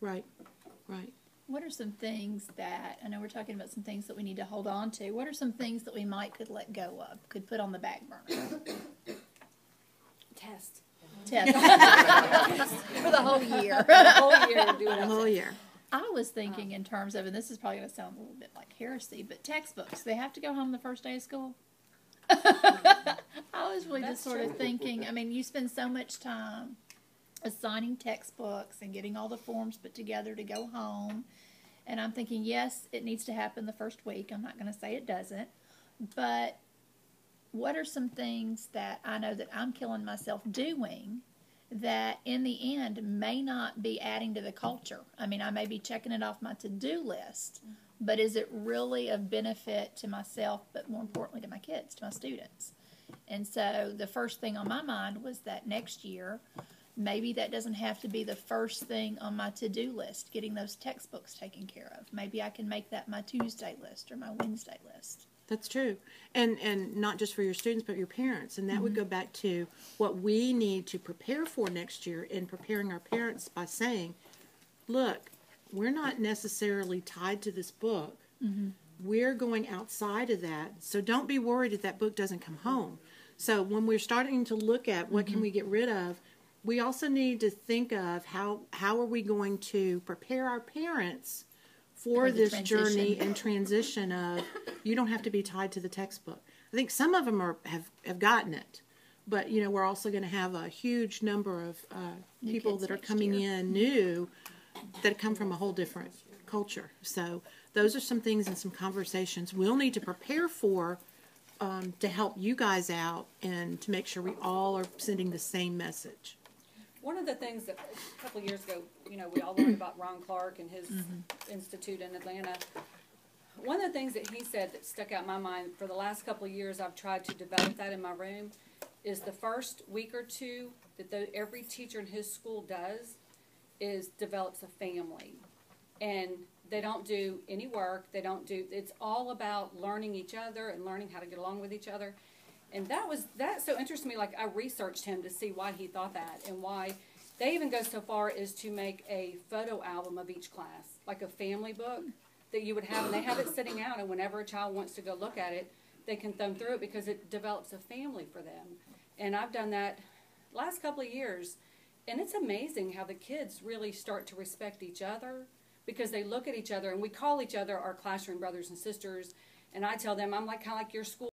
Right, right. What are some things that, I know we're talking about some things that we need to hold on to. What are some things that we could let go of, could put on the back burner? Test. For the whole year. The whole year. Do it The whole year. I was thinking in terms of, and this is probably going to sound a little bit like heresy, but textbooks, they have to go home the first day of school. I was really just sort of thinking, I mean, you spend so much time assigning textbooks and getting all the forms put together to go home. And I'm thinking, yes, it needs to happen the first week. I'm not going to say it doesn't. But what are some things that I know that I'm killing myself doing that in the end may not be adding to the culture? I mean, I may be checking it off my to-do list, but is it really of benefit to myself, but more importantly to my kids, to my students? And so the first thing on my mind was that next year, maybe that doesn't have to be the first thing on my to-do list, getting those textbooks taken care of. Maybe I can make that my Tuesday list or my Wednesday list. That's true. And not just for your students, but your parents. And that would go back to what we need to prepare for next year in preparing our parents by saying, look, we're not necessarily tied to this book. We're going outside of that. So don't be worried if that book doesn't come home. So when we're starting to look at what can we get rid of, we also need to think of how are we going to prepare our parents for this journey and transition of, you don't have to be tied to the textbook. I think some of them have gotten it, but you know, we're also going to have a huge number of people that are coming in new that come from a whole different culture. So those are some things and some conversations we'll need to prepare for to help you guys out and to make sure we all are sending the same message. One of the things that a couple of years ago, you know, we all learned about Ron Clark and his institute in Atlanta. One of the things that he said that stuck out in my mind for the last couple of years, I've tried to develop that in my room, is the first week or two that every teacher in his school does is develops a family. And they don't do any work. They don't do, it's all about learning each other and learning how to get along with each other. And that so interested me. Like, I researched him to see why he thought that, and why they even go so far as to make a photo album of each class, like a family book that you would have, and they have it sitting out, and whenever a child wants to go look at it, they can thumb through it because it develops a family for them. And I've done that last couple of years, and it's amazing how the kids really start to respect each other because they look at each other, and we call each other our classroom brothers and sisters. And I tell them, I'm like kind of like your school